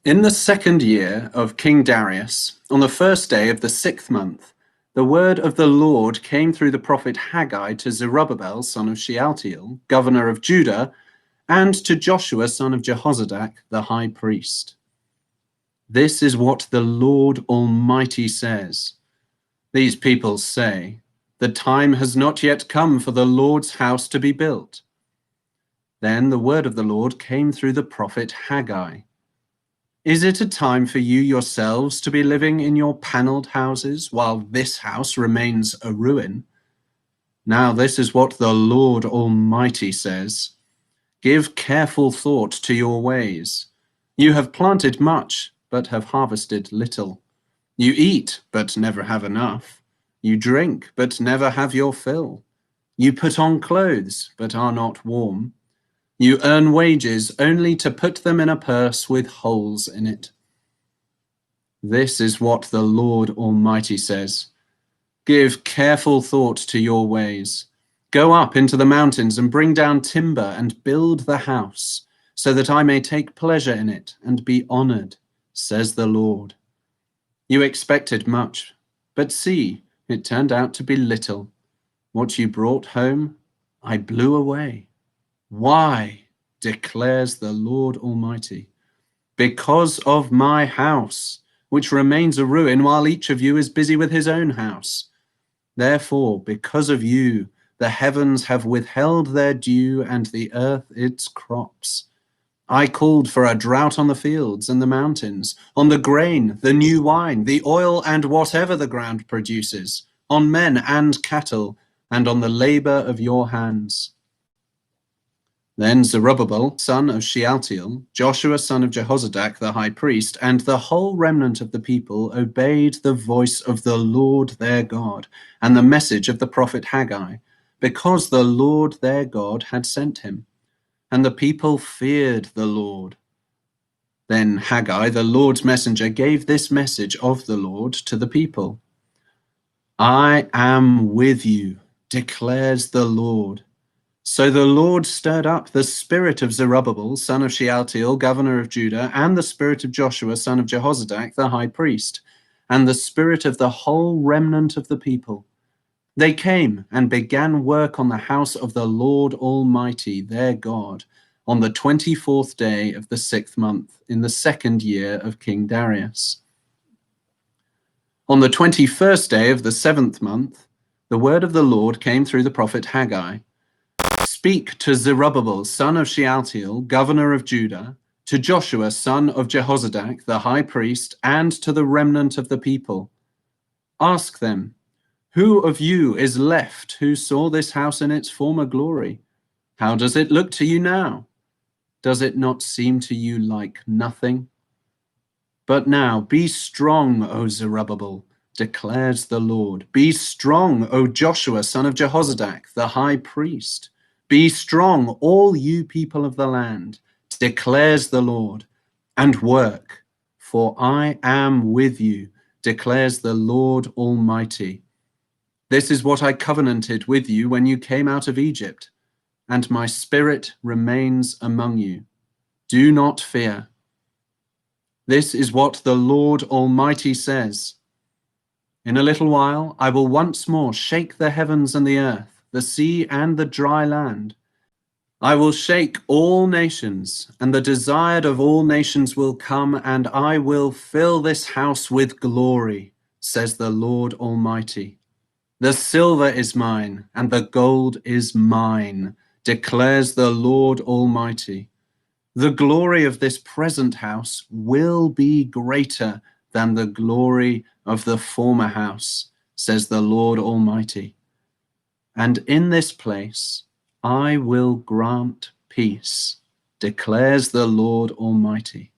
In the second year of King Darius, on the first day of the 6th month, the word of the Lord came through the prophet Haggai to Zerubbabel, son of Shealtiel, governor of Judah, and to Joshua, son of Jehozadak, the high priest. This is what the Lord Almighty says. These people say, "The time has not yet come for the Lord's house to be built." Then the word of the Lord came through the prophet Haggai. Is it a time for you yourselves to be living in your paneled houses while this house remains a ruin? Now this is what the Lord Almighty says. Give careful thought to your ways. You have planted much, but have harvested little. You eat, but never have enough. You drink, but never have your fill. You put on clothes, but are not warm. You earn wages only to put them in a purse with holes in it. This is what the Lord Almighty says. Give careful thought to your ways. Go up into the mountains and bring down timber and build the house, so that I may take pleasure in it and be honored, says the Lord. You expected much, but see, it turned out to be little. What you brought home, I blew away. Why, declares the Lord Almighty? Because of my house, which remains a ruin while each of you is busy with his own house. Therefore, because of you, the heavens have withheld their dew and the earth its crops. I called for a drought on the fields and the mountains, on the grain, the new wine, the oil, and whatever the ground produces, on men and cattle, and on the labor of your hands. Then Zerubbabel, son of Shealtiel, Joshua, son of Jehozadak, the high priest, and the whole remnant of the people obeyed the voice of the Lord their God and the message of the prophet Haggai, because the Lord their God had sent him. And the people feared the Lord. Then Haggai, the Lord's messenger, gave this message of the Lord to the people. I am with you, declares the Lord. So the Lord stirred up the spirit of Zerubbabel, son of Shealtiel, governor of Judah, and the spirit of Joshua, son of Jehozadak, the high priest, and the spirit of the whole remnant of the people. They came and began work on the house of the Lord Almighty, their God, on the 24th day of the 6th month, in the second year of King Darius. On the 21st day of the 7th month, the word of the Lord came through the prophet Haggai. Speak to Zerubbabel, son of Shealtiel, governor of Judah, to Joshua, son of Jehozadak, the high priest, and to the remnant of the people. Ask them, who of you is left who saw this house in its former glory? How does it look to you now? Does it not seem to you like nothing? But now be strong, O Zerubbabel, declares the Lord. Be strong, O Joshua, son of Jehozadak, the high priest. Be strong, all you people of the land, declares the Lord, and work, for I am with you, declares the Lord Almighty. This is what I covenanted with you when you came out of Egypt, and my spirit remains among you. Do not fear. This is what the Lord Almighty says. In a little while, I will once more shake the heavens and the earth, the sea and the dry land. I will shake all nations, and the desired of all nations will come, and I will fill this house with glory, says the Lord Almighty. The silver is mine, and the gold is mine, declares the Lord Almighty. The glory of this present house will be greater than the glory of the former house, says the Lord Almighty. And in this place I will grant peace, declares the Lord Almighty.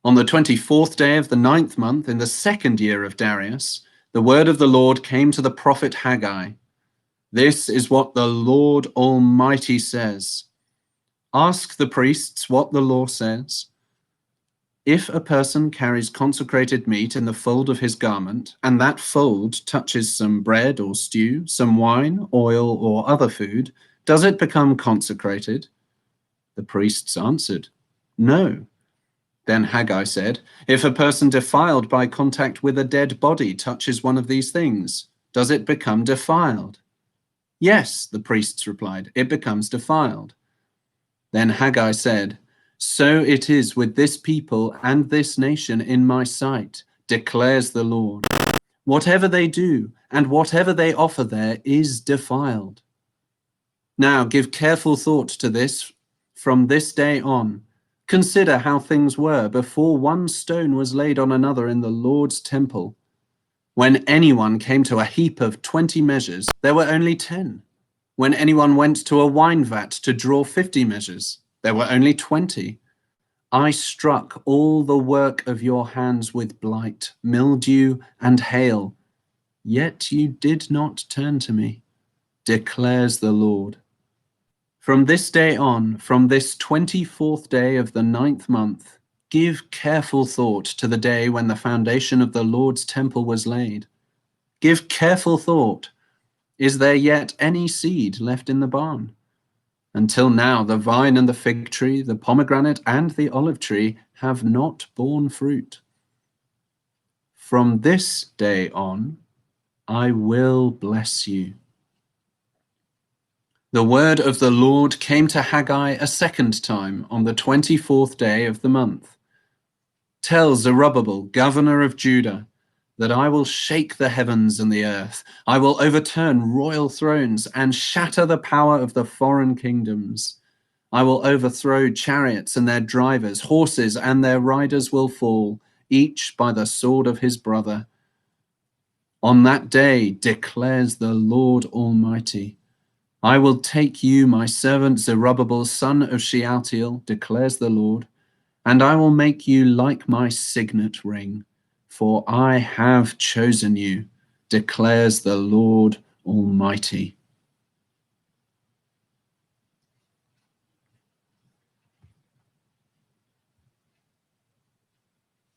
On the 24th day of the 9th month, in the second year of Darius, the word of the Lord came to the prophet Haggai. This is what the Lord Almighty says. Ask the priests what the law says. If a person carries consecrated meat in the fold of his garment, and that fold touches some bread or stew, some wine, oil, or other food, does it become consecrated? The priests answered, No, Then Haggai said, "If a person defiled by contact with a dead body touches one of these things, does it become defiled?" "Yes," the priests replied, "it becomes defiled." Then Haggai said, "So it is with this people and this nation in my sight, declares the Lord. Whatever they do and whatever they offer there is defiled. Now give careful thought to this from this day on. Consider how things were before one stone was laid on another in the Lord's temple. When anyone came to a heap of 20 measures, there were only 10. When anyone went to a wine vat to draw 50 measures, there were only 20. I struck all the work of your hands with blight, mildew, and hail, yet you did not turn to me, declares the Lord. From this day on, from this 24th day of the 9th month, give careful thought to the day when the foundation of the Lord's temple was laid. Give careful thought. Is there yet any seed left in the barn? Until now, the vine and the fig tree, the pomegranate and the olive tree have not borne fruit. From this day on, I will bless you." The word of the Lord came to Haggai a second time on the 24th day of the month. "Tell Zerubbabel, governor of Judah, that I will shake the heavens and the earth. I will overturn royal thrones and shatter the power of the foreign kingdoms. I will overthrow chariots and their drivers, horses and their riders will fall, each by the sword of his brother. On that day, declares the Lord Almighty, I will take you, my servant Zerubbabel, son of Shealtiel, declares the Lord, and I will make you like my signet ring, for I have chosen you, declares the Lord Almighty.